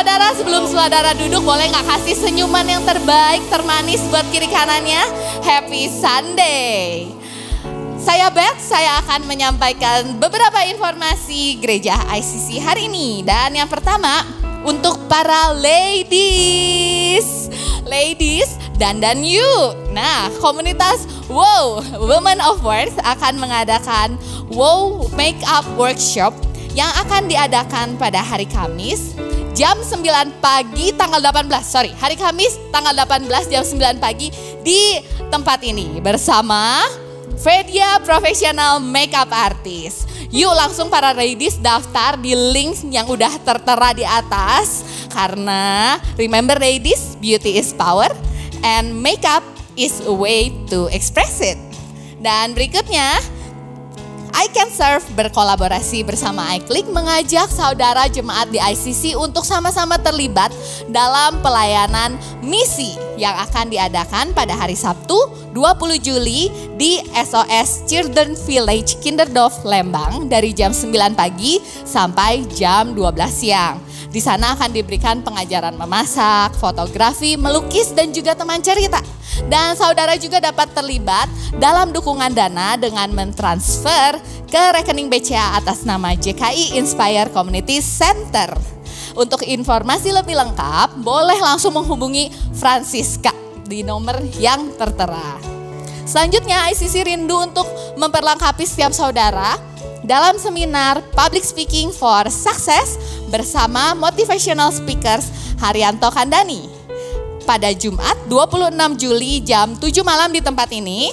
saudara, sebelum saudara duduk boleh nggak kasih senyuman yang terbaik, termanis buat kiri kanannya? Happy Sunday. Saya Beth, saya akan menyampaikan beberapa informasi gereja ICC hari ini. Dan yang pertama, untuk para ladies. Ladies, dandan yuk. Nah, komunitas Wow Women of Worth akan mengadakan Wow Makeup Workshop yang akan diadakan pada hari Kamis jam 9 pagi tanggal 18. Hari Kamis tanggal 18 jam 9 pagi di tempat ini bersama Fedia Professional Makeup Artist. Yuk langsung para ladies daftar di link yang udah tertera di atas. Karena remember ladies, beauty is power and makeup is a way to express it. Dan berikutnya, I Can Serve berkolaborasi bersama iClick mengajak saudara jemaat di ICC untuk sama-sama terlibat dalam pelayanan misi yang akan diadakan pada hari Sabtu 20 Juli di SOS Children Village Kinderdorf Lembang dari jam 9 pagi sampai jam 12 siang. Di sana akan diberikan pengajaran memasak, fotografi, melukis dan juga teman cerita. Dan saudara juga dapat terlibat dalam dukungan dana dengan mentransfer ke rekening BCA atas nama JKI Inspire Community Center. Untuk informasi lebih lengkap, boleh langsung menghubungi Francisca di nomor yang tertera. Selanjutnya, ICC rindu untuk memperlengkapi setiap saudara dalam seminar Public Speaking for Success bersama Motivational Speakers Haryanto Kandani. Pada Jumat 26 Juli jam 7 malam di tempat ini,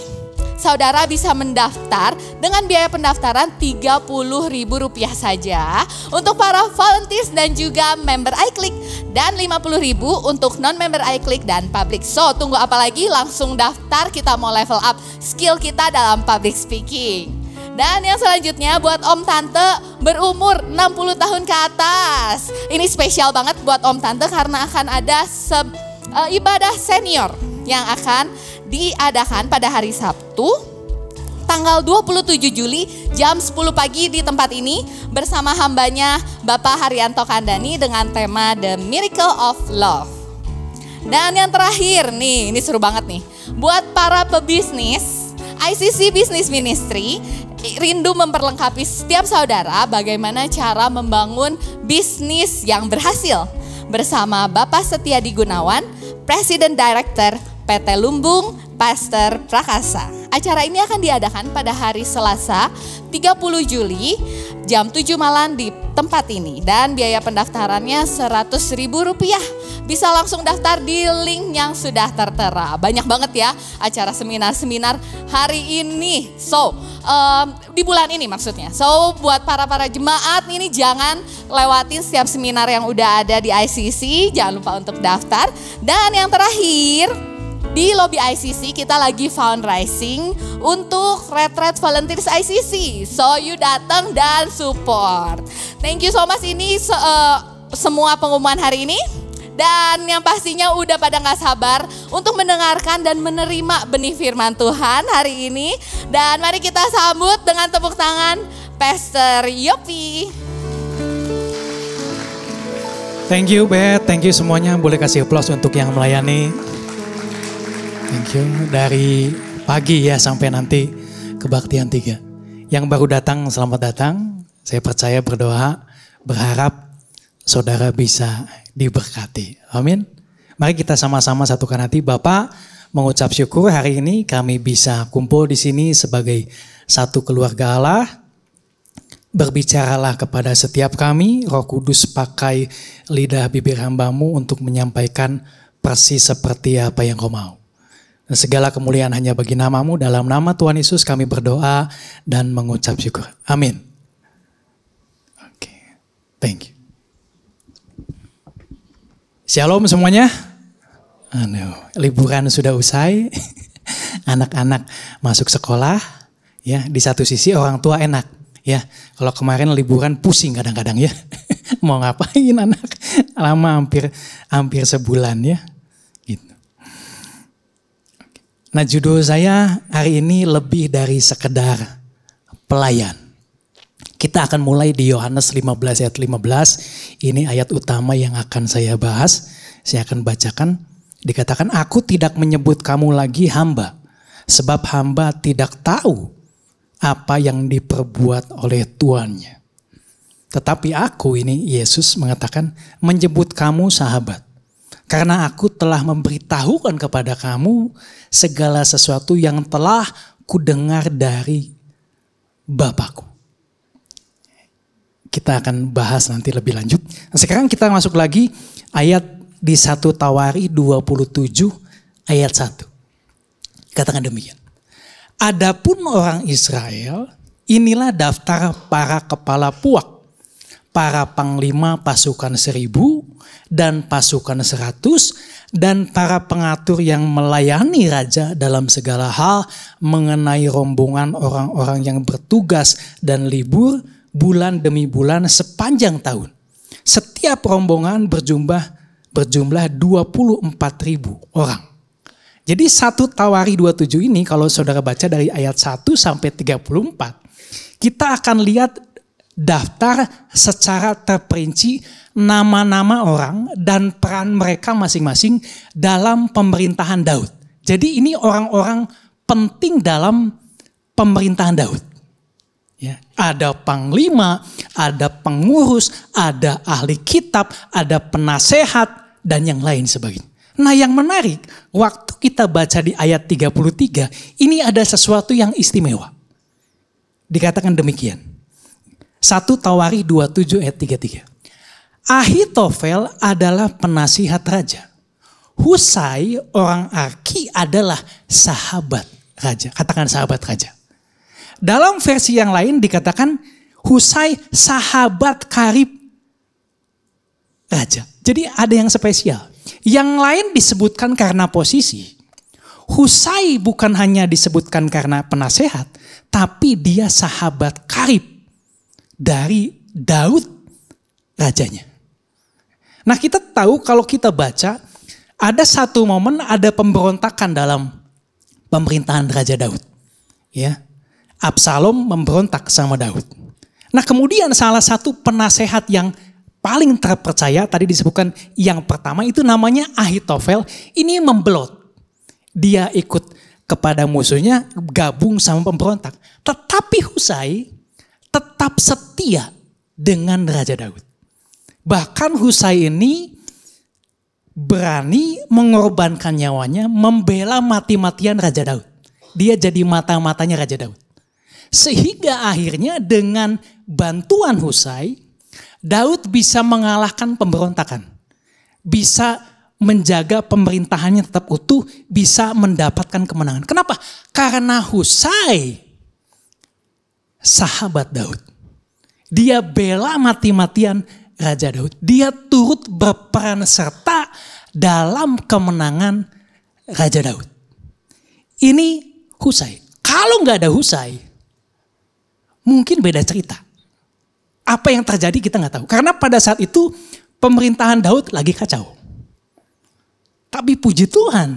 saudara bisa mendaftar dengan biaya pendaftaran Rp30.000 saja untuk para volunteers dan juga member iClick dan Rp50.000 untuk non-member iClick dan public. So, tunggu apa lagi? Langsung daftar, kita mau level up skill kita dalam public speaking. Dan yang selanjutnya buat om tante berumur 60 tahun ke atas. Ini spesial banget buat om tante karena akan ada ibadah senior yang akan diadakan pada hari Sabtu tanggal 27 Juli jam 10 pagi di tempat ini bersama hambanya Bapak Haryanto Kandani dengan tema The Miracle of Love. Dan yang terakhir nih, ini seru banget nih. Buat para pebisnis, ICC Business Ministry rindu memperlengkapi setiap saudara bagaimana cara membangun bisnis yang berhasil bersama Bapak Setiadi Gunawan, Presiden Director PT Lumbung Pasteur Prakasa. Acara ini akan diadakan pada hari Selasa 30 Juli jam 7 malam di tempat ini dan biaya pendaftarannya Rp100.000. Bisa langsung daftar di link yang sudah tertera. Banyak banget ya acara seminar-seminar hari ini. So, di bulan ini maksudnya. So, buat para jemaat ini jangan lewatin setiap seminar yang udah ada di ICC. Jangan lupa untuk daftar. Dan yang terakhir, di lobby ICC kita lagi fundraising untuk retreat volunteers ICC. So you datang dan support. Thank you so much, ini semua pengumuman hari ini. Dan yang pastinya udah pada gak sabar untuk mendengarkan dan menerima benih firman Tuhan hari ini. Dan mari kita sambut dengan tepuk tangan Pastor Yopi. Thank you Beth, thank you semuanya. Boleh kasih aplaus untuk yang melayani. Thank you. Dari pagi ya sampai nanti kebaktian 3. Yang baru datang, selamat datang. Saya percaya, berdoa, berharap saudara bisa diberkati. Amin. Mari kita sama-sama satukan hati. Bapak mengucap syukur hari ini kami bisa kumpul di sini sebagai satu keluarga Allah. Berbicaralah kepada setiap kami, Roh Kudus pakai lidah bibir hamba-Mu untuk menyampaikan persis seperti apa yang Kau mau. Dan segala kemuliaan hanya bagi nama-Mu, dalam nama Tuhan Yesus kami berdoa dan mengucap syukur. Amin. Oke, thank you. Shalom semuanya. Liburan sudah usai, anak-anak masuk sekolah. Ya, di satu sisi orang tua enak. Ya, kalau kemarin liburan pusing kadang-kadang ya. Mau ngapain anak? Lama hampir sebulan ya. Nah, judul saya hari ini lebih dari sekedar pelayan. Kita akan mulai di Yohanes 15 ayat 15. Ini ayat utama yang akan saya bahas. Saya akan bacakan. Dikatakan, aku tidak menyebut kamu lagi hamba. Sebab hamba tidak tahu apa yang diperbuat oleh tuannya. Tetapi aku, ini Yesus mengatakan, menyebut kamu sahabat. Karena aku telah memberitahukan kepada kamu segala sesuatu yang telah kudengar dari Bapakku. Kita akan bahas nanti lebih lanjut. Nah, sekarang kita masuk lagi ayat di 1 Tawari 27 ayat 1. Katakan demikian. Adapun orang Israel, inilah daftar para kepala puak, para panglima pasukan 1000 dan pasukan 100 dan para pengatur yang melayani raja dalam segala hal mengenai rombongan orang-orang yang bertugas dan libur bulan demi bulan sepanjang tahun. Setiap rombongan berjumlah 24.000 orang. Jadi 1 Tawari 27 ini kalau saudara baca dari ayat 1 sampai 34, kita akan lihat daftar secara terperinci nama-nama orang dan peran mereka masing-masing dalam pemerintahan Daud. Jadi ini orang-orang penting dalam pemerintahan Daud. Ya, ada panglima, ada pengurus, ada ahli kitab, ada penasehat, dan yang lain sebagainya. Nah yang menarik, waktu kita baca di ayat 33, ini ada sesuatu yang istimewa. Dikatakan demikian. 1 Tawari 27 ayat 33. Ahitofel adalah penasihat raja. Husai orang Arki adalah sahabat raja. Katakan sahabat raja. Dalam versi yang lain dikatakan Husai sahabat karib raja. Jadi ada yang spesial. Yang lain disebutkan karena posisi. Husai bukan hanya disebutkan karena penasehat, tapi dia sahabat karib dari Daud rajanya. Nah kita tahu kalau kita baca ada satu momen ada pemberontakan dalam pemerintahan Raja Daud. Ya. Absalom memberontak sama Daud. Nah kemudian salah satu penasehat yang paling terpercaya tadi disebutkan yang pertama itu namanya Ahitofel. Ini membelot. Dia ikut kepada musuhnya gabung sama pemberontak. Tetapi Husai tetap setia dengan Raja Daud. Bahkan Husai ini berani mengorbankan nyawanya membela mati-matian Raja Daud. Dia jadi mata-matanya Raja Daud. Sehingga akhirnya dengan bantuan Husai, Daud bisa mengalahkan pemberontakan. Bisa menjaga pemerintahannya tetap utuh, bisa mendapatkan kemenangan. Kenapa? Karena Husai sahabat Daud. Dia bela mati-matian Raja Daud. Dia turut berperan serta dalam kemenangan Raja Daud. Ini Husai. Kalau nggak ada Husai, mungkin beda cerita. Apa yang terjadi kita nggak tahu. Karena pada saat itu pemerintahan Daud lagi kacau. Tapi puji Tuhan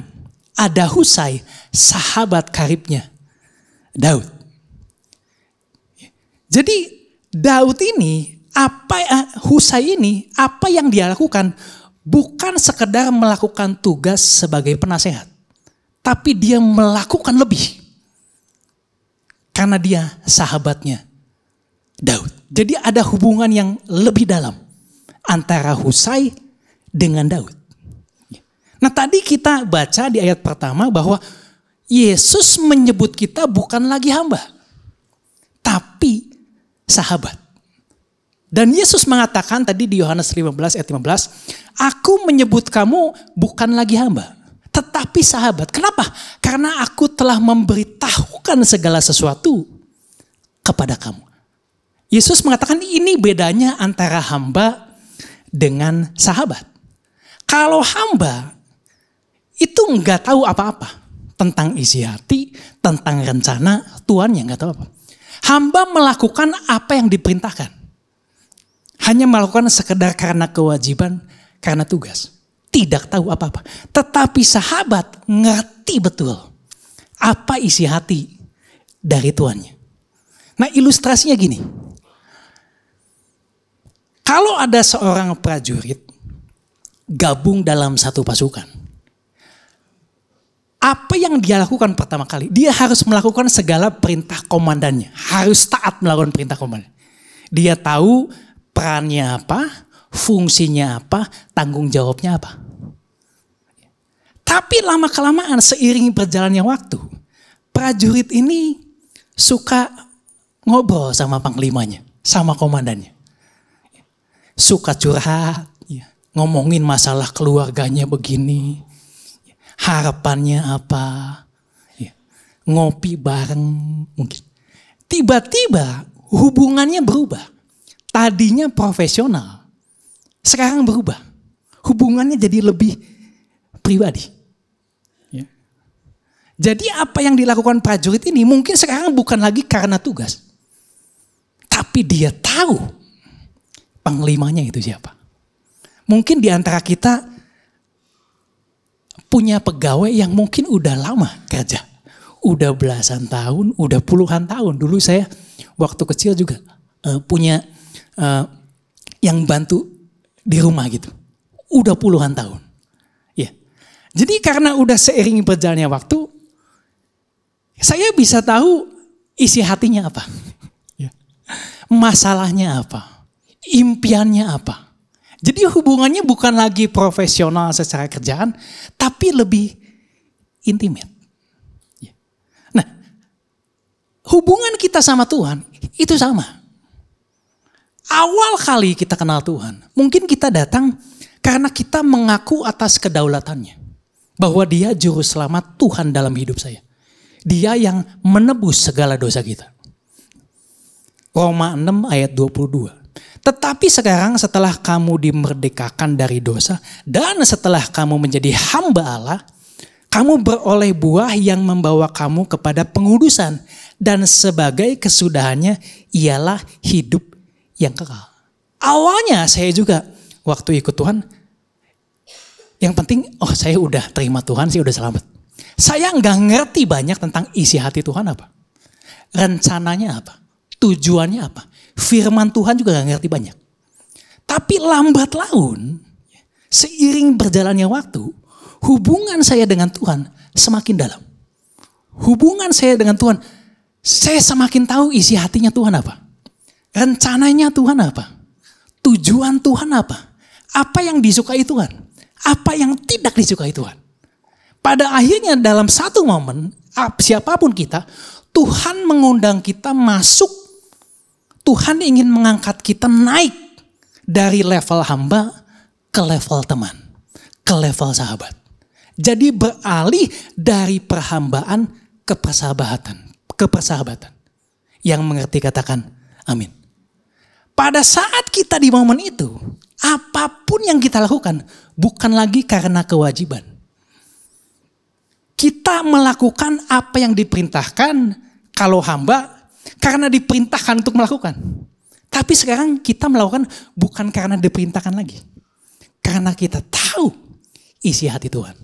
ada Husai, sahabat karibnya Daud. Jadi Daud ini, Husai ini, apa yang dia lakukan bukan sekedar melakukan tugas sebagai penasehat. Tapi dia melakukan lebih. Karena dia sahabatnya Daud. Jadi ada hubungan yang lebih dalam antara Husai dengan Daud. Nah tadi kita baca di ayat pertama bahwa Yesus menyebut kita bukan lagi hamba, tapi sahabat. Dan Yesus mengatakan tadi di Yohanes 15 ayat 15, aku menyebut kamu bukan lagi hamba, tetapi sahabat. Kenapa? Karena aku telah memberitahukan segala sesuatu kepada kamu. Yesus mengatakan ini bedanya antara hamba dengan sahabat. Kalau hamba itu nggak tahu apa-apa tentang isi hati, tentang rencana Tuhan yang nggak tahu apa. Hamba melakukan apa yang diperintahkan. Hanya melakukan sekedar karena kewajiban, karena tugas. Tidak tahu apa-apa. Tetapi sahabat ngerti betul apa isi hati dari tuannya. Nah ilustrasinya gini. Kalau ada seorang prajurit gabung dalam satu pasukan, apa yang dia lakukan pertama kali? Dia harus melakukan segala perintah komandannya. Harus taat melakukan perintah komandan. Dia tahu perannya apa, fungsinya apa, tanggung jawabnya apa. Tapi lama-kelamaan seiring berjalannya waktu, prajurit ini suka ngobrol sama panglimanya, sama komandannya. Suka curhat, ngomongin masalah keluarganya begini, harapannya apa, ngopi bareng mungkin. Tiba-tiba hubungannya berubah. Tadinya profesional, sekarang berubah. Hubungannya jadi lebih pribadi. Jadi apa yang dilakukan prajurit ini mungkin sekarang bukan lagi karena tugas. Tapi dia tahu panglimanya itu siapa. Mungkin di antara kita punya pegawai yang mungkin udah lama kerja. Udah belasan tahun, udah puluhan tahun. Dulu saya waktu kecil juga punya yang bantu di rumah gitu. Udah puluhan tahun. Ya. Jadi karena udah seiring berjalannya waktu, saya bisa tahu isi hatinya apa. Masalahnya apa. Impiannya apa. Jadi hubungannya bukan lagi profesional secara kerjaan, tapi lebih intimate. Nah, hubungan kita sama Tuhan itu sama. Awal kali kita kenal Tuhan, mungkin kita datang karena kita mengaku atas kedaulatannya. Bahwa dia juru selamat Tuhan dalam hidup saya. Dia yang menebus segala dosa kita. Roma 6 ayat 22. Tetapi sekarang setelah kamu dimerdekakan dari dosa dan setelah kamu menjadi hamba Allah, kamu beroleh buah yang membawa kamu kepada pengudusan dan sebagai kesudahannya ialah hidup yang kekal. Awalnya saya juga waktu ikut Tuhan, yang penting saya udah terima Tuhan, saya udah selamat. Saya nggak ngerti banyak tentang isi hati Tuhan apa. Rencananya apa. Tujuannya apa. Firman Tuhan juga gak ngerti banyak. Tapi lambat laun, seiring berjalannya waktu, hubungan saya dengan Tuhan semakin dalam. Hubungan saya dengan Tuhan, saya semakin tahu isi hatinya Tuhan apa. Rencananya Tuhan apa. Tujuan Tuhan apa. Apa yang disukai Tuhan. Apa yang tidak disukai Tuhan. Pada akhirnya dalam satu momen, siapapun kita, Tuhan mengundang kita masuk. Tuhan ingin mengangkat kita naik dari level hamba ke level teman, ke level sahabat. Jadi beralih dari perhambaan ke persahabatan. Yang mengerti katakan amin. Pada saat kita di momen itu, apapun yang kita lakukan bukan lagi karena kewajiban. Kita melakukan apa yang diperintahkan kalau hamba karena diperintahkan untuk melakukan. Tapi sekarang kita melakukan bukan karena diperintahkan lagi. Karena kita tahu isi hati Tuhan.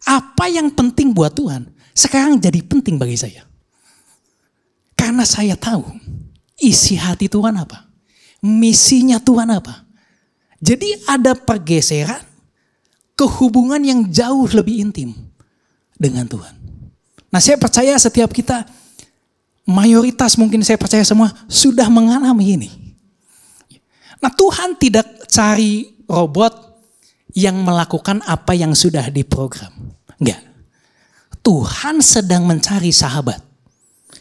Apa yang penting buat Tuhan sekarang jadi penting bagi saya. Karena saya tahu isi hati Tuhan apa. Misinya Tuhan apa. Jadi ada pergeseran ke hubungan yang jauh lebih intim dengan Tuhan. Nah, saya percaya setiap kita, mayoritas mungkin saya percaya semua sudah mengalami ini. Nah, Tuhan tidak cari robot yang melakukan apa yang sudah diprogram. Enggak. Tuhan sedang mencari sahabat.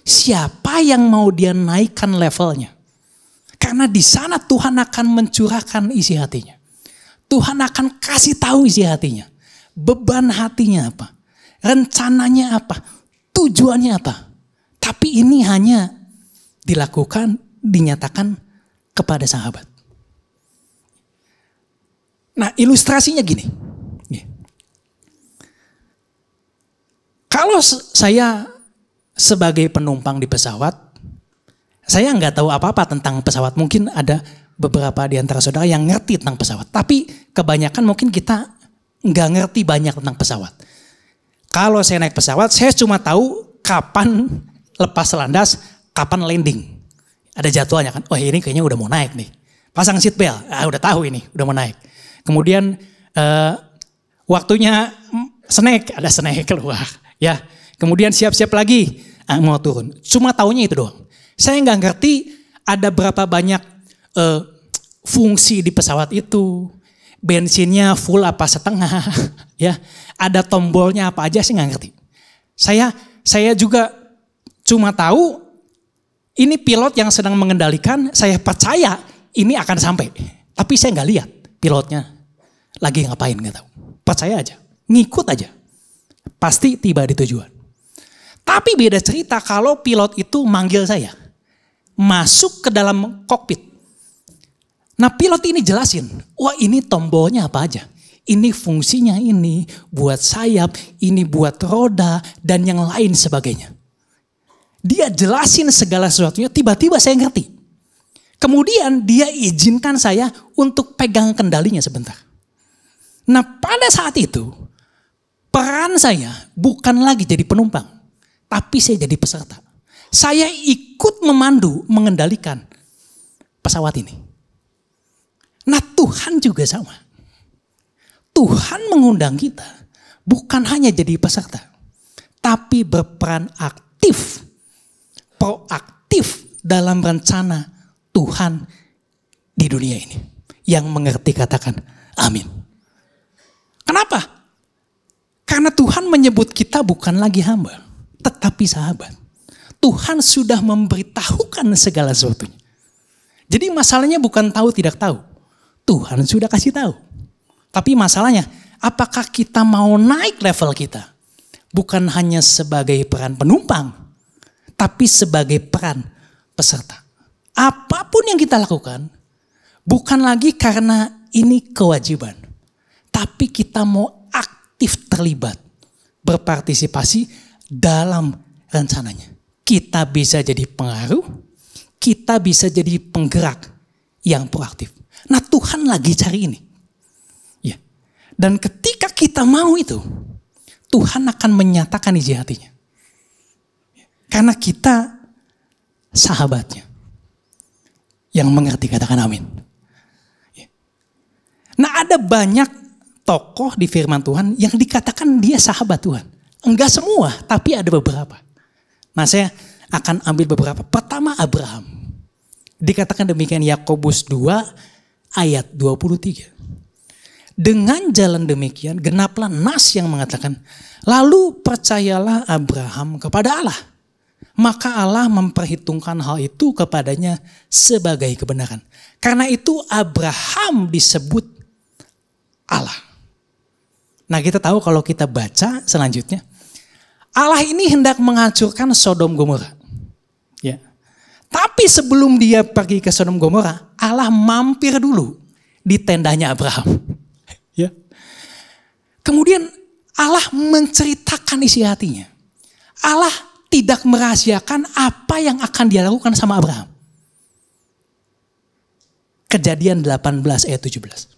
Siapa yang mau dia naikkan levelnya? Karena di sana Tuhan akan mencurahkan isi hatinya. Tuhan akan kasih tahu isi hatinya. Beban hatinya apa? Rencananya apa? Tujuannya apa? Tapi ini hanya dilakukan, dinyatakan kepada sahabat. Nah, ilustrasinya gini. Kalau saya sebagai penumpang di pesawat, saya nggak tahu apa-apa tentang pesawat. Mungkin ada beberapa di antara saudara yang ngerti tentang pesawat. Tapi kebanyakan mungkin kita nggak ngerti banyak tentang pesawat. Kalau saya naik pesawat, saya cuma tahu kapan lepas landas, kapan landing. Ada jadwalnya kan, oh ini kayaknya udah mau naik nih. pasang seat belt. Udah tahu ini, udah mau naik. Kemudian waktunya snack, ada snack keluar. Ya, kemudian siap-siap lagi, mau turun. Cuma taunya itu doang. Saya nggak ngerti ada berapa banyak fungsi di pesawat itu. Bensinnya full apa setengah, ya. Ada tombolnya apa aja saya nggak ngerti. Saya juga cuma tahu ini pilot yang sedang mengendalikan. Saya percaya ini akan sampai, tapi saya nggak lihat pilotnya lagi ngapain, nggak tahu. Percaya aja, ngikut aja, pasti tiba di tujuan. Tapi beda cerita kalau pilot itu manggil saya masuk ke dalam kokpit. Nah pilot ini jelasin, wah ini tombolnya apa aja. Ini fungsinya ini buat sayap, ini buat roda, dan yang lain sebagainya. Dia jelasin segala sesuatunya, tiba-tiba saya ngerti. Kemudian dia izinkan saya untuk pegang kendalinya sebentar. Nah pada saat itu, peran saya bukan lagi jadi penumpang, tapi saya jadi peserta. Saya ikut memandu, mengendalikan pesawat ini. Nah Tuhan juga sama. Tuhan mengundang kita bukan hanya jadi peserta, tapi berperan aktif, proaktif dalam rencana Tuhan di dunia ini. Yang mengerti katakan amin. Kenapa? Karena Tuhan menyebut kita bukan lagi hamba, tetapi sahabat. Tuhan sudah memberitahukan segala sesuatunya. Jadi masalahnya bukan tahu tidak tahu. Tuhan sudah kasih tahu. Tapi masalahnya, apakah kita mau naik level kita? Bukan hanya sebagai peran penumpang, tapi sebagai peran peserta. Apapun yang kita lakukan, bukan lagi karena ini kewajiban. Tapi kita mau aktif terlibat, berpartisipasi dalam rencananya. Kita bisa jadi pengaruh, kita bisa jadi penggerak yang proaktif. Nah Tuhan lagi cari ini. Ya. Dan ketika kita mau itu, Tuhan akan menyatakan isi hatinya. Karena kita sahabatnya. Yang mengerti katakan amin. Ya. Nah ada banyak tokoh di firman Tuhan yang dikatakan dia sahabat Tuhan. Enggak semua, tapi ada beberapa. Nah saya akan ambil beberapa. Pertama Abraham. Dikatakan demikian Yakobus 2 ayat 23. Dengan jalan demikian genaplah nas yang mengatakan, lalu percayalah Abraham kepada Allah. Maka Allah memperhitungkan hal itu kepadanya sebagai kebenaran. Karena itu Abraham disebut Allah. Nah kita tahu kalau kita baca selanjutnya. Allah ini hendak menghancurkan Sodom Gomora. Ya. Tapi sebelum dia pergi ke Sodom Gomora, Allah mampir dulu di tendanya Abraham. Ya. Kemudian Allah menceritakan isi hatinya. Allah tidak merahasiakan apa yang akan dia lakukan sama Abraham. Kejadian 18 ayat 17.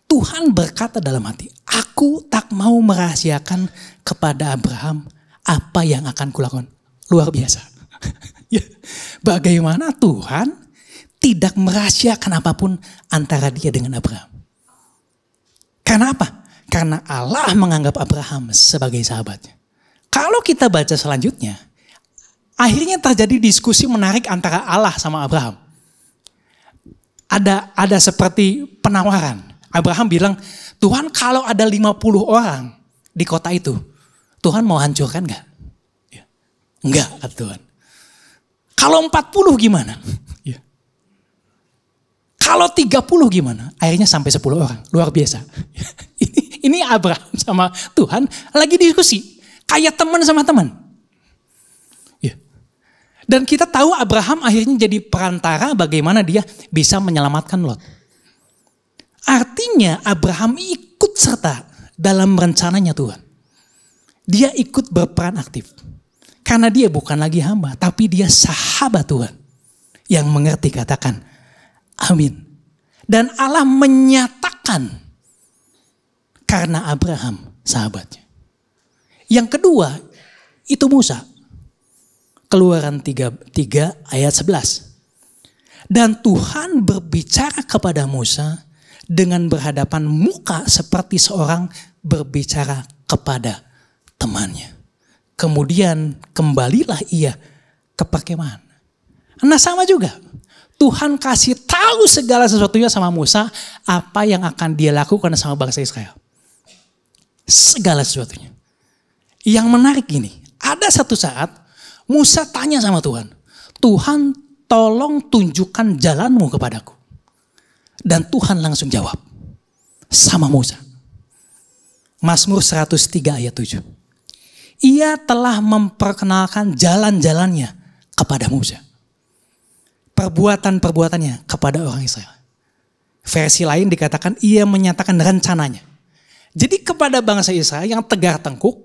Tuhan berkata dalam hati, aku tak mau merahasiakan kepada Abraham apa yang akan kulakukan. Luar biasa. Ya, bagaimana Tuhan tidak merahasiakan apapun antara dia dengan Abraham. Karena apa? Karena Allah menganggap Abraham sebagai sahabatnya. Kalau kita baca selanjutnya, akhirnya terjadi diskusi menarik antara Allah sama Abraham. Ada seperti penawaran. Abraham bilang, Tuhan kalau ada 50 orang di kota itu, Tuhan mau hancurkan gak? Ya. Enggak, kata Tuhan. Kalau 40 gimana? Ya. Kalau 30 gimana? Akhirnya sampai 10 orang. Luar biasa. Ini Abraham sama Tuhan lagi diskusi. Kayak teman sama teman. Ya. Dan kita tahu Abraham akhirnya jadi perantara bagaimana dia bisa menyelamatkan Lot. Artinya Abraham ikut serta dalam rencananya Tuhan. Dia ikut berperan aktif. Karena dia bukan lagi hamba, tapi dia sahabat Tuhan. Yang mengerti katakan amin. Dan Allah menyatakan karena Abraham sahabatnya. Yang kedua itu Musa. Keluaran 3 ayat 11. Dan Tuhan berbicara kepada Musa dengan berhadapan muka seperti seorang berbicara kepada temannya. Kemudian kembalilah ia ke perkemahan. Nah sama juga. Tuhan kasih tahu segala sesuatunya sama Musa. Apa yang akan dia lakukan sama bangsa Israel. Segala sesuatunya. Yang menarik gini. Ada satu saat Musa tanya sama Tuhan. Tuhan, tolong tunjukkan jalanmu kepadaku. Dan Tuhan langsung jawab. Sama Musa. Mazmur 103 ayat 7. Ia telah memperkenalkan jalan-jalannya kepada Musa. Perbuatan-perbuatannya kepada orang Israel. Versi lain dikatakan ia menyatakan rencananya. Jadi kepada bangsa Israel yang tegar tengkuk.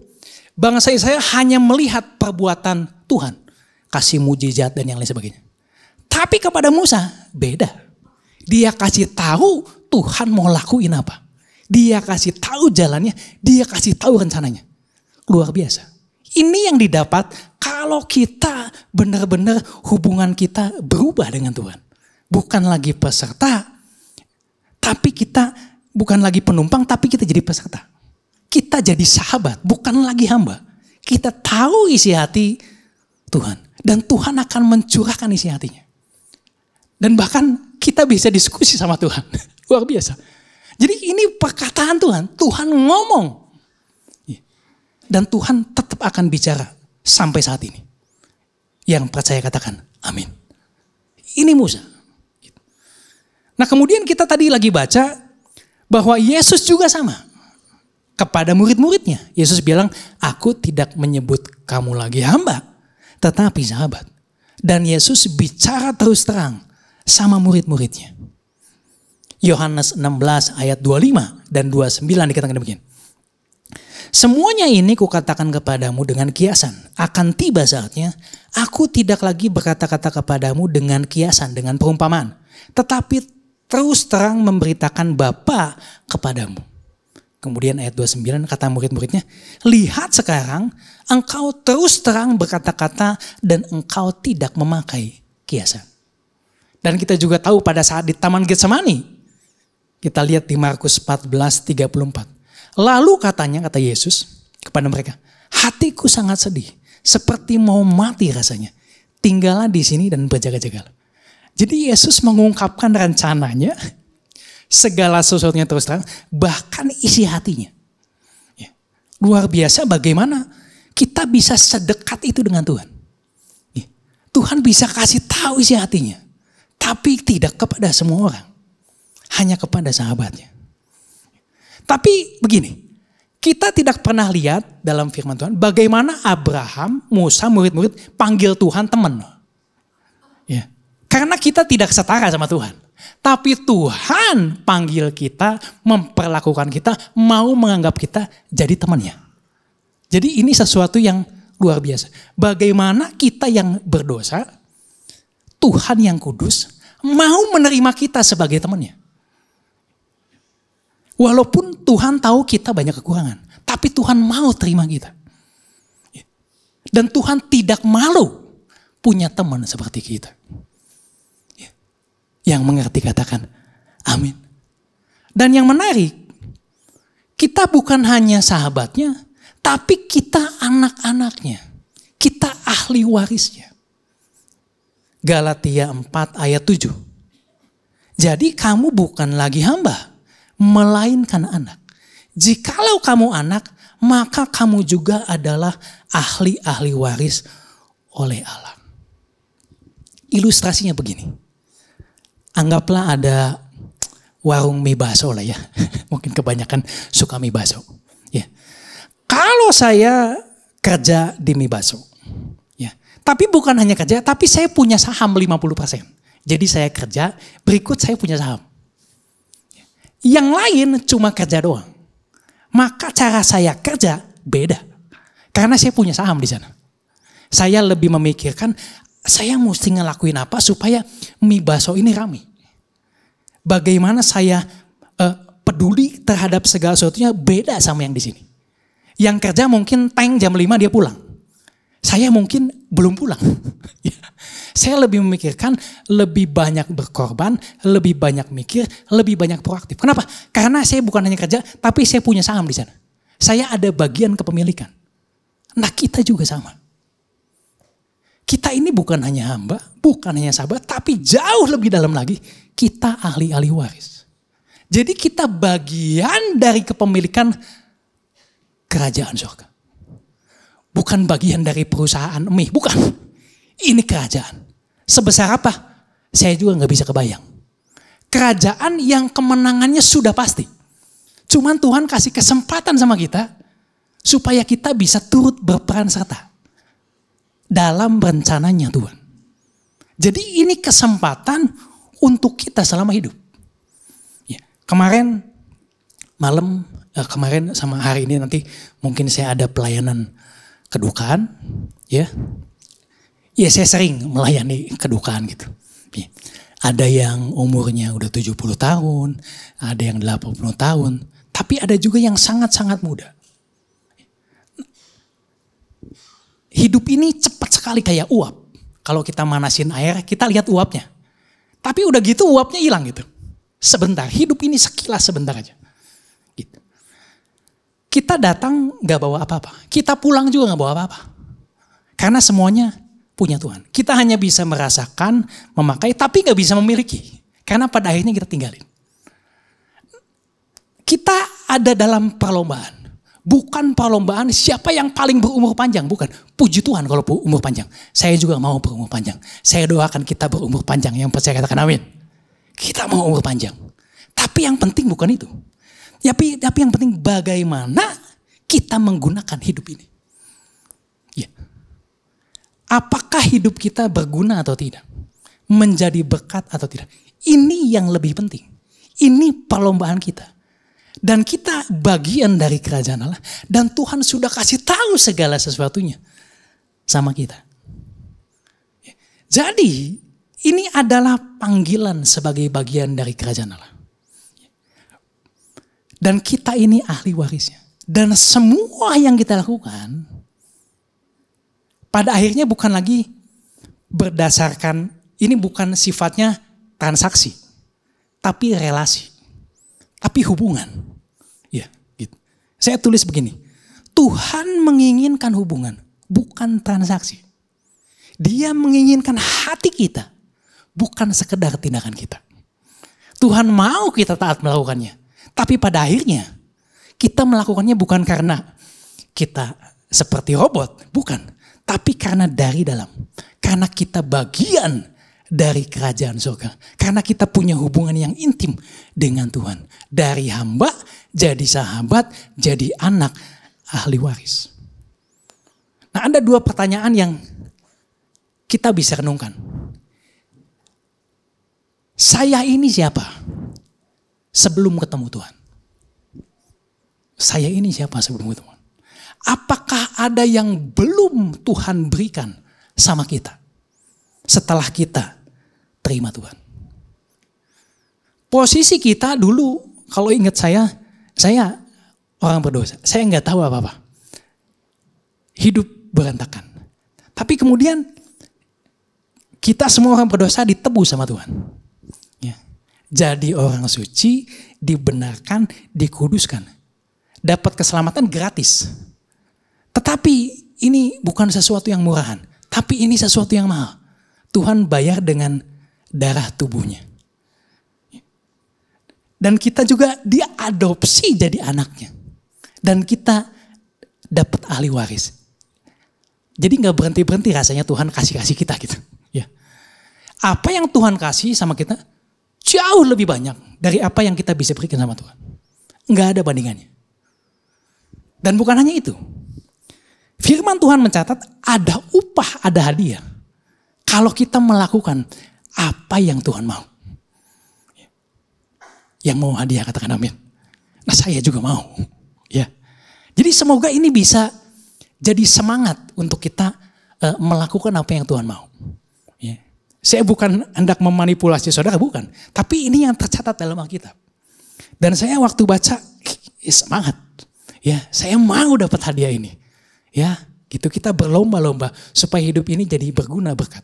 Bangsa Israel hanya melihat perbuatan Tuhan. Kasih mujizat dan yang lain sebagainya. Tapi kepada Musa beda. Dia kasih tahu Tuhan mau lakuin apa. Dia kasih tahu jalannya. Dia kasih tahu rencananya. Luar biasa. Ini yang didapat kalau kita benar-benar hubungan kita berubah dengan Tuhan. Bukan lagi peserta. Tapi kita bukan lagi penumpang tapi kita jadi peserta. Kita jadi sahabat bukan lagi hamba. Kita tahu isi hati Tuhan. Dan Tuhan akan mencurahkan isi hatinya. Dan bahkan kita bisa diskusi sama Tuhan. Luar biasa. Jadi ini perkataan Tuhan. Tuhan ngomong. Dan Tuhan tetap akan bicara sampai saat ini. Yang percaya katakan amin. Ini Musa. Nah kemudian kita tadi lagi baca bahwa Yesus juga sama. Kepada murid-muridnya. Yesus bilang, aku tidak menyebut kamu lagi hamba. Tetapi sahabat. Dan Yesus bicara terus terang sama murid-muridnya. Yohanes 16 ayat 25 dan 29 dikatakan demikian. Semuanya ini kukatakan kepadamu dengan kiasan. Akan tiba saatnya, aku tidak lagi berkata-kata kepadamu dengan kiasan, dengan perumpamaan. Tetapi terus terang memberitakan Bapa kepadamu. Kemudian ayat 29 kata murid-muridnya, lihat sekarang engkau terus terang berkata-kata dan engkau tidak memakai kiasan. Dan kita juga tahu pada saat di Taman Getsemani, kita lihat di Markus 14:34. Lalu kata Yesus kepada mereka, hatiku sangat sedih, seperti mau mati rasanya. Tinggallah di sini dan berjaga-jagalah. Jadi Yesus mengungkapkan rencananya, segala sesuatunya terus terang, bahkan isi hatinya. Ya. Luar biasa bagaimana kita bisa sedekat itu dengan Tuhan. Ya. Tuhan bisa kasih tahu isi hatinya. Tapi tidak kepada semua orang. Hanya kepada sahabatnya. Tapi begini, kita tidak pernah lihat dalam firman Tuhan bagaimana Abraham, Musa, murid-murid panggil Tuhan teman. Ya. Karena kita tidak setara sama Tuhan. Tapi Tuhan panggil kita, memperlakukan kita, mau menganggap kita jadi temannya. Jadi ini sesuatu yang luar biasa. Bagaimana kita yang berdosa, Tuhan yang kudus, mau menerima kita sebagai temannya. Walaupun Tuhan tahu kita banyak kekurangan, tapi Tuhan mau terima kita. Dan Tuhan tidak malu punya teman seperti kita. Yang mengerti katakan amin. Dan yang menarik, kita bukan hanya sahabatnya, tapi kita anak-anaknya. Kita ahli warisnya. Galatia 4 ayat 7. Jadi kamu bukan lagi hamba, melainkan anak. Jikalau kamu anak, maka kamu juga adalah ahli-ahli waris oleh Allah. Ilustrasinya begini. Anggaplah ada warung mie bakso lah ya. Mungkin kebanyakan suka mie bakso. Ya. Kalau saya kerja di mie bakso. Ya. Tapi bukan hanya kerja, tapi saya punya saham 50%. Jadi saya kerja, berikut saya punya saham. Yang lain cuma kerja doang. Maka cara saya kerja beda. Karena saya punya saham di sana. Saya lebih memikirkan, saya mesti ngelakuin apa supaya mie bakso ini ramai. Bagaimana saya peduli terhadap segala sesuatunya beda sama yang di sini. Yang kerja mungkin tank jam 5 dia pulang. saya mungkin belum pulang. Saya lebih memikirkan, lebih banyak berkorban, lebih banyak mikir, lebih banyak proaktif. Kenapa? Karena saya bukan hanya kerja, tapi saya punya saham di sana. Saya ada bagian kepemilikan. Nah, kita juga sama. Kita ini bukan hanya hamba, bukan hanya sahabat, tapi jauh lebih dalam lagi, kita ahli-ahli waris. Jadi kita bagian dari kepemilikan kerajaan surga. Bukan bagian dari perusahaan mie, bukan. Ini kerajaan. Sebesar apa? Saya juga gak bisa kebayang. Kerajaan yang kemenangannya sudah pasti. Cuman Tuhan kasih kesempatan sama kita, supaya kita bisa turut berperan serta dalam rencananya Tuhan. Jadi ini kesempatan untuk kita selama hidup. Ya, kemarin malam, kemarin sama hari ini nanti mungkin saya ada pelayanan kedukaan. Ya saya sering melayani kedukaan gitu. Ya. Ada yang umurnya udah 70 tahun, ada yang 80 tahun. Tapi ada juga yang sangat-sangat muda. Hidup ini cepat sekali kayak uap. Kalau kita manasin air, kita lihat uapnya. Tapi udah gitu uapnya hilang gitu. Sebentar, hidup ini sekilas sebentar aja. Gitu. Kita datang gak bawa apa-apa. Kita pulang juga gak bawa apa-apa. Karena semuanya punya Tuhan. Kita hanya bisa merasakan, memakai, tapi gak bisa memiliki. Karena pada akhirnya kita tinggalin. Kita ada dalam perlombaan. Bukan perlombaan siapa yang paling berumur panjang. Bukan. Puji Tuhan kalau berumur panjang. Saya juga mau berumur panjang. Saya doakan kita berumur panjang. Yang percaya katakan amin. Kita mau umur panjang. Tapi yang penting bukan itu. Tapi yang penting bagaimana kita menggunakan hidup ini. Ya. Apakah hidup kita berguna atau tidak? Menjadi berkat atau tidak? Ini yang lebih penting. Ini perlombaan kita. Dan kita bagian dari kerajaan Allah. Dan Tuhan sudah kasih tahu segala sesuatunya sama kita. Jadi ini adalah panggilan sebagai bagian dari kerajaan Allah. Dan kita ini ahli warisnya. Dan semua yang kita lakukan pada akhirnya bukan lagi berdasarkan, ini bukan sifatnya transaksi. Tapi relasi. Tapi hubungan. Ya, gitu. Saya tulis begini. Tuhan menginginkan hubungan, bukan transaksi. Dia menginginkan hati kita, bukan sekedar tindakan kita. Tuhan mau kita taat melakukannya. Tapi pada akhirnya kita melakukannya bukan karena kita seperti robot, bukan. Tapi karena dari dalam. Karena kita bagian dari kerajaan surga. Karena kita punya hubungan yang intim dengan Tuhan. Dari hamba jadi sahabat, jadi anak ahli waris. Nah, ada dua pertanyaan yang kita bisa renungkan. Saya ini siapa sebelum ketemu Tuhan? Saya ini siapa sebelum ketemu Tuhan? Apakah ada yang belum Tuhan berikan sama kita setelah kita terima Tuhan? Posisi kita dulu, kalau ingat saya orang berdosa. Saya nggak tahu apa-apa. Hidup berantakan. Tapi kemudian kita semua orang berdosa ditebus sama Tuhan. Ya. Jadi orang suci, dibenarkan, dikuduskan. Dapat keselamatan gratis. Tetapi ini bukan sesuatu yang murahan. Tapi ini sesuatu yang mahal. Tuhan bayar dengan darah tubuhnya. Dan kita juga diadopsi jadi anaknya. Dan kita dapat ahli waris. Jadi gak berhenti-berhenti rasanya Tuhan kasih kita gitu. Ya. Apa yang Tuhan kasih sama kita jauh lebih banyak dari apa yang kita bisa berikan sama Tuhan. Gak ada bandingannya. Dan bukan hanya itu. Firman Tuhan mencatat ada upah, ada hadiah. Kalau kita melakukan apa yang Tuhan mau. Yang mau hadiah katakan amin. Nah, saya juga mau. Ya. Jadi semoga ini bisa jadi semangat untuk kita melakukan apa yang Tuhan mau. Ya. Saya bukan hendak memanipulasi saudara, bukan. Tapi ini yang tercatat dalam Alkitab. Dan saya waktu baca semangat. Ya, saya mau dapat hadiah ini. Ya, Gitu, kita berlomba-lomba supaya hidup ini jadi berguna, berkat.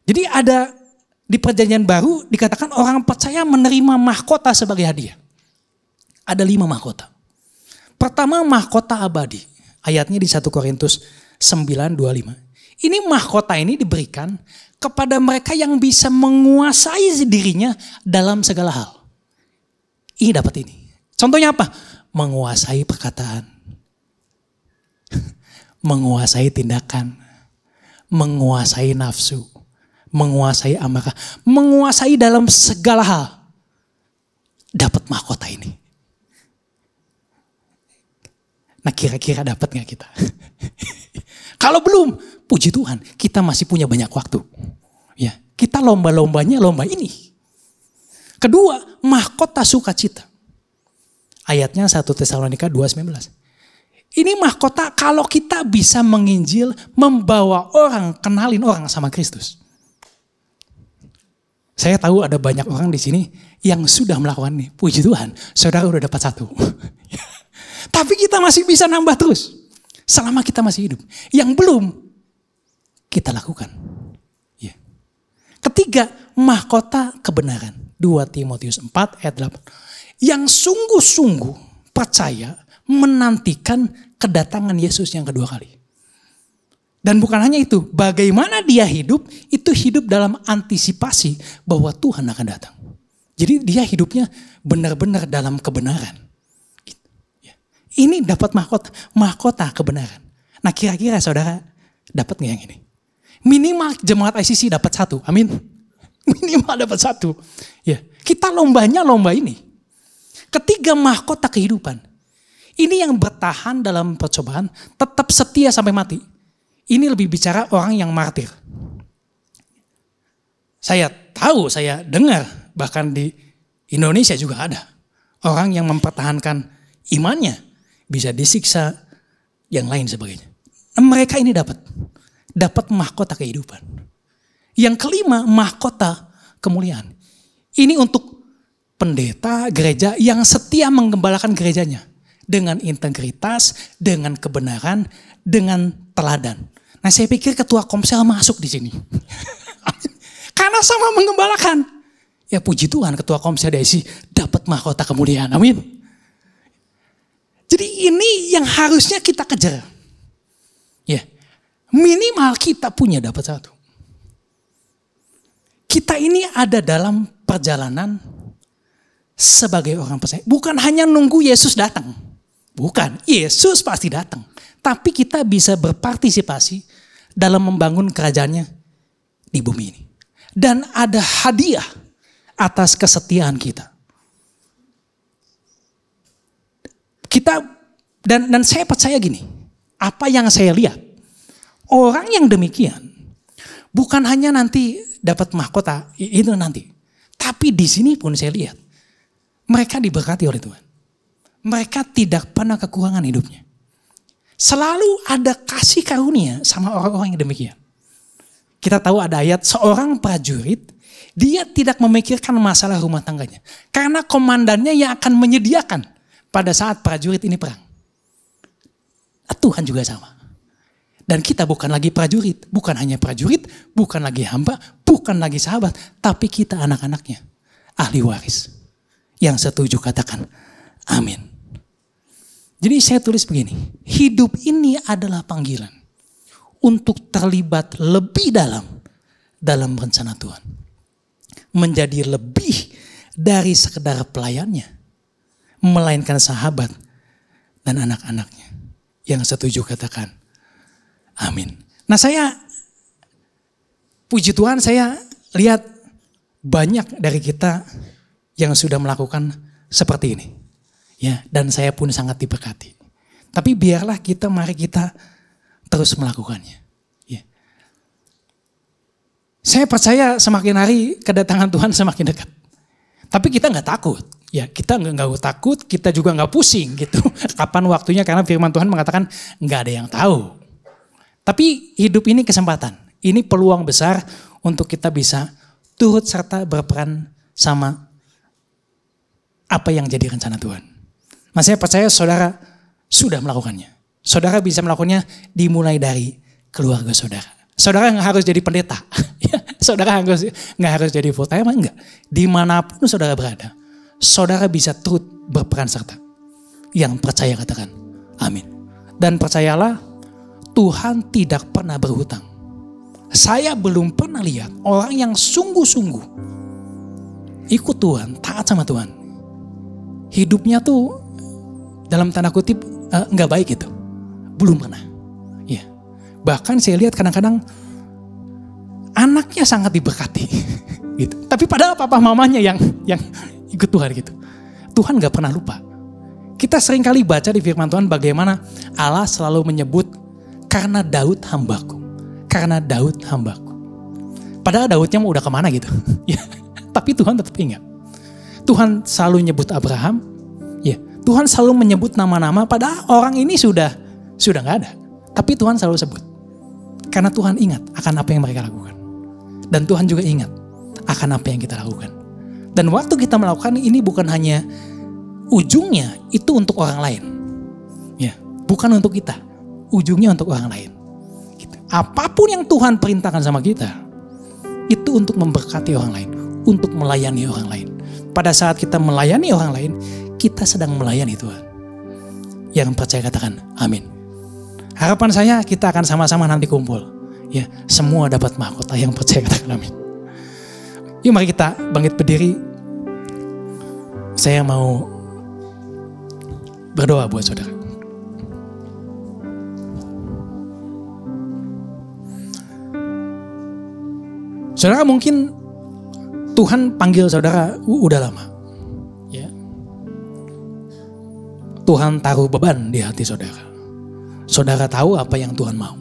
Jadi ada di perjanjian baru dikatakan orang percaya menerima mahkota sebagai hadiah. Ada 5 mahkota. Pertama, mahkota abadi. Ayatnya di 1 Korintus 9:25. Ini mahkota ini diberikan kepada mereka yang bisa menguasai dirinya dalam segala hal. Ini dapat ini. Contohnya apa? Menguasai perkataan. Menguasai tindakan. Menguasai nafsu. Menguasai amarah. Menguasai dalam segala hal. Dapat mahkota ini. Nah, kira-kira dapat gak kita? Kalau belum, puji Tuhan, kita masih punya banyak waktu. Ya, kita lomba-lombanya lomba ini. Kedua, mahkota sukacita. Ayatnya 1 Tesalonika 2:19. Ini mahkota kalau kita bisa menginjil, membawa orang, kenalin orang sama Kristus. Saya tahu ada banyak orang di sini yang sudah melakukan ini. Puji Tuhan, saudara udah dapat 1. Tapi kita masih bisa nambah terus. Selama kita masih hidup. Yang belum, kita lakukan. Ya. Ketiga, mahkota kebenaran. 2 Timotius 4 ayat 8. Yang sungguh-sungguh percaya menantikan kedatangan Yesus yang kedua kali. Dan bukan hanya itu, bagaimana dia hidup, itu hidup dalam antisipasi bahwa Tuhan akan datang. Jadi dia hidupnya benar-benar dalam kebenaran. Ini dapat mahkota kebenaran. Nah, kira-kira saudara dapat nggak yang ini? Minimal jemaat ICC dapat 1, amin. Minimal dapat 1. Ya, kita lombanya lomba ini. Ketiga, mahkota kehidupan. Ini yang bertahan dalam percobaan, tetap setia sampai mati. Ini lebih bicara orang yang martir. Saya tahu, saya dengar, bahkan di Indonesia juga ada orang yang mempertahankan imannya, bisa disiksa, yang lain sebagainya. Mereka ini dapat mahkota kehidupan. Yang kelima, mahkota kemuliaan. Ini untuk pendeta gereja yang setia menggembalakan gerejanya dengan integritas, dengan kebenaran, dengan teladan. Nah, saya pikir ketua komsel masuk di sini. Karena sama menggembalakan. Ya, puji Tuhan, ketua komsel DSI dapat mahkota kemuliaan. Amin. Jadi ini yang harusnya kita kejar. Ya, minimal kita punya dapat 1. Kita ini ada dalam perjalanan sebagai orang percaya. Bukan hanya nunggu Yesus datang. Bukan, Yesus pasti datang. Tapi kita bisa berpartisipasi dalam membangun kerajaannya di bumi ini. Dan ada hadiah atas kesetiaan kita. Dan saya percaya gini, apa yang saya lihat, orang yang demikian bukan hanya nanti dapat mahkota itu nanti, tapi di sini pun saya lihat mereka diberkati oleh Tuhan. Mereka tidak pernah kekurangan hidupnya. Selalu ada kasih karunia sama orang-orang yang demikian. Kita tahu ada ayat seorang prajurit, dia tidak memikirkan masalah rumah tangganya, karena komandannya yang akan menyediakan pada saat prajurit ini perang. Tuhan juga sama. Dan kita bukan lagi prajurit. Bukan hanya prajurit, bukan lagi hamba, bukan lagi sahabat. Tapi kita anak-anaknya. Ahli waris. Yang setuju katakan amin. Jadi saya tulis begini. Hidup ini adalah panggilan. Untuk terlibat lebih dalam rencana Tuhan. Menjadi lebih dari sekedar pelayannya. Melainkan sahabat dan anak-anaknya. Yang setuju katakan amin. Nah, saya puji Tuhan, saya lihat banyak dari kita yang sudah melakukan seperti ini. Ya, dan saya pun sangat diberkati. Tapi biarlah mari kita terus melakukannya. Ya. Saya percaya semakin hari kedatangan Tuhan semakin dekat. Tapi kita nggak takut. Ya, kita nggak takut, kita juga nggak pusing gitu. Kapan waktunya, karena firman Tuhan mengatakan nggak ada yang tahu. Tapi hidup ini kesempatan. Ini peluang besar untuk kita bisa turut serta berperan sama apa yang jadi rencana Tuhan. Nah, saya percaya saudara sudah melakukannya. Saudara bisa melakukannya dimulai dari keluarga saudara. Saudara nggak harus jadi pendeta. Saudara nggak harus jadi full time, enggak. Dimanapun saudara berada, saudara bisa turut berperan serta. Yang percaya katakan amin. Dan percayalah, Tuhan tidak pernah berhutang. Saya belum pernah lihat orang yang sungguh-sungguh ikut Tuhan, taat sama Tuhan, hidupnya tuh dalam tanda kutip nggak baik gitu. Belum pernah. Ya. Bahkan saya lihat kadang-kadang anaknya sangat diberkati gitu. Tapi padahal papa mamanya yang ikut Tuhan gitu. Tuhan gak pernah lupa. Kita sering kali baca di firman Tuhan bagaimana Allah selalu menyebut karena Daud hambaku. Karena Daud hambaku. Padahal Daudnya mau udah kemana gitu. Ya. Tapi Tuhan tetap ingat. Tuhan selalu nyebut Abraham. Ya. Tuhan selalu menyebut nama-nama padahal orang ini sudah gak ada. Tapi Tuhan selalu sebut. Karena Tuhan ingat akan apa yang mereka lakukan. Dan Tuhan juga ingat akan apa yang kita lakukan. Dan waktu kita melakukan ini bukan hanya ujungnya itu untuk orang lain. Ya, bukan untuk kita. Ujungnya untuk orang lain. Gitu. Apapun yang Tuhan perintahkan sama kita, itu untuk memberkati orang lain. Untuk melayani orang lain. Pada saat kita melayani orang lain, kita sedang melayani Tuhan. Yang percaya katakan amin. Harapan saya kita akan sama-sama nanti kumpul. Ya, semua dapat mahkota. Yang percaya katakan amin. Yuk mari kita bangkit berdiri. Saya mau berdoa buat saudara. Saudara mungkin Tuhan panggil saudara udah lama. Ya. Tuhan taruh beban di hati saudara. Saudara tahu apa yang Tuhan mau.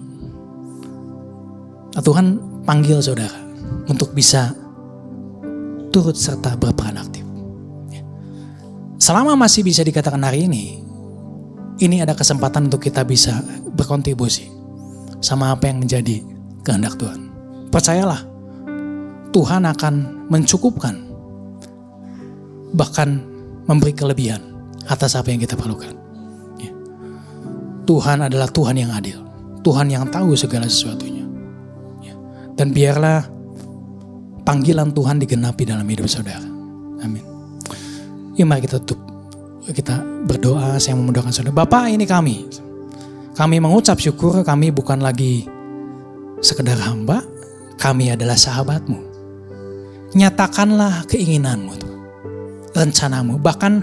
Nah, Tuhan panggil saudara untuk bisa turut serta berperan aktif. Selama masih bisa dikatakan hari ini ada kesempatan untuk kita bisa berkontribusi sama apa yang menjadi kehendak Tuhan. Percayalah, Tuhan akan mencukupkan, bahkan memberi kelebihan atas apa yang kita perlukan. Tuhan adalah Tuhan yang adil. Tuhan yang tahu segala sesuatunya. Dan biarlah panggilan Tuhan digenapi dalam hidup saudara. Amin. Ya mari kita tutup. Kita berdoa, saya mendoakan saudara. Bapa, ini kami. Kami mengucap syukur, kami bukan lagi sekedar hamba. Kami adalah sahabat-Mu. Nyatakanlah keinginanmu, rencanamu. Bahkan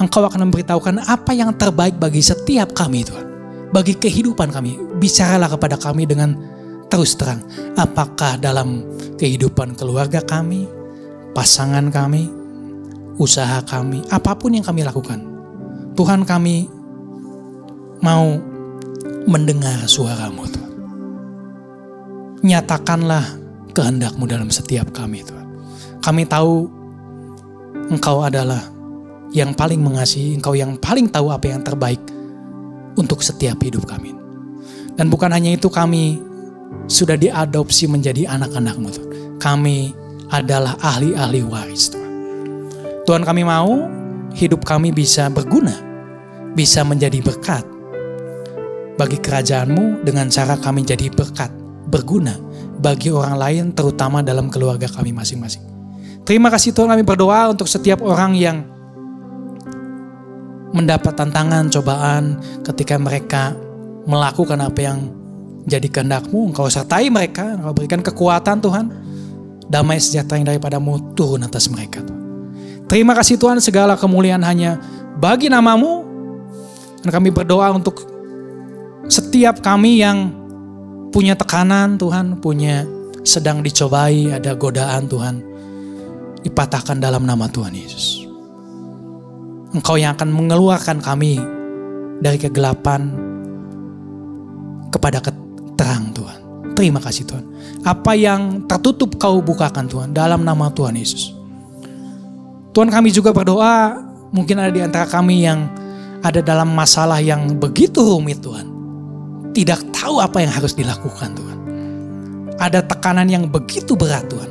Engkau akan memberitahukan apa yang terbaik bagi setiap kami, Tuhan. Bagi kehidupan kami, bicaralah kepada kami dengan terus terang. Apakah dalam kehidupan keluarga kami, pasangan kami, usaha kami, apapun yang kami lakukan. Tuhan, kami mau mendengar suara-Mu, Tuhan. Nyatakanlah kehendak-Mu dalam setiap kami, Tuhan. Kami tahu Engkau adalah yang paling mengasihi, Engkau yang paling tahu apa yang terbaik untuk setiap hidup kami. Dan bukan hanya itu, kami sudah diadopsi menjadi anak-anak-Mu, Tuhan. Kami adalah ahli-ahli waris, Tuhan. Tuhan, kami mau hidup kami bisa berguna, bisa menjadi berkat bagi kerajaan-Mu dengan cara kami jadi berkat, berguna bagi orang lain, terutama dalam keluarga kami masing-masing. Terima kasih Tuhan, kami berdoa untuk setiap orang yang mendapat tantangan, cobaan ketika mereka melakukan apa yang jadi kehendak-Mu. Engkau sertai mereka, Engkau berikan kekuatan Tuhan. Damai sejahtera yang daripada-Mu turun atas mereka, Tuhan. Terima kasih Tuhan, segala kemuliaan hanya bagi nama-Mu. Dan kami berdoa untuk setiap kami yang punya tekanan Tuhan, sedang dicobai, ada godaan Tuhan, dipatahkan dalam nama Tuhan Yesus. Engkau yang akan mengeluarkan kami dari kegelapan kepada terang, Tuhan. Terima kasih Tuhan. Apa yang tertutup Kau bukakan Tuhan dalam nama Tuhan Yesus. Tuhan, kami juga berdoa, mungkin ada di antara kami yang ada dalam masalah yang begitu rumit Tuhan. Tidak tahu apa yang harus dilakukan Tuhan. Ada tekanan yang begitu berat Tuhan.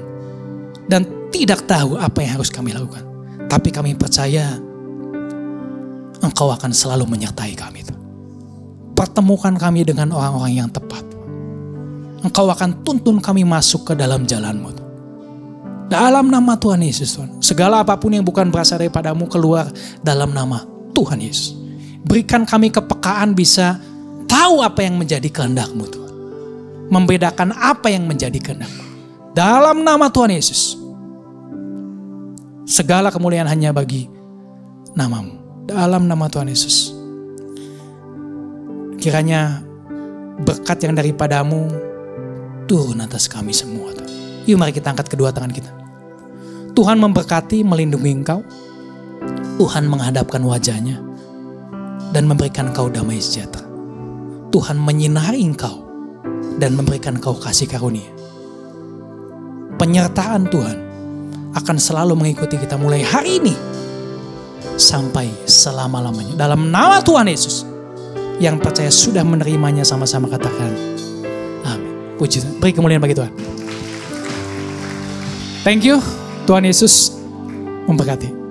Dan tidak tahu apa yang harus kami lakukan. Tapi kami percaya Engkau akan selalu menyertai kami. pertemukan kami dengan orang-orang yang tepat. Engkau akan tuntun kami masuk ke dalam jalan-Mu. Dalam nama Tuhan Yesus, Tuhan. Segala apapun yang bukan berasal daripada-Mu keluar dalam nama Tuhan Yesus. Berikan kami kepekaan bisa tahu apa yang menjadi kehendak-Mu, Tuhan. Membedakan apa yang menjadi kehendak-Mu. Dalam nama Tuhan Yesus. Segala kemuliaan hanya bagi nama-Mu. Dalam nama Tuhan Yesus. Kiranya berkat yang daripada-Mu turun atas kami semua. Yuk mari kita angkat kedua tangan kita. Tuhan memberkati, melindungi engkau. Tuhan menghadapkan wajahnya dan memberikan engkau damai sejahtera. Tuhan menyinari engkau dan memberikan engkau kasih karunia. Penyertaan Tuhan akan selalu mengikuti kita mulai hari ini sampai selama-lamanya. Dalam nama Tuhan Yesus, yang percaya sudah menerimanya sama-sama katakan amin. Puji Tuhan. Beri kemuliaan bagi Tuhan. Thank you. Tuhan Yesus memberkati.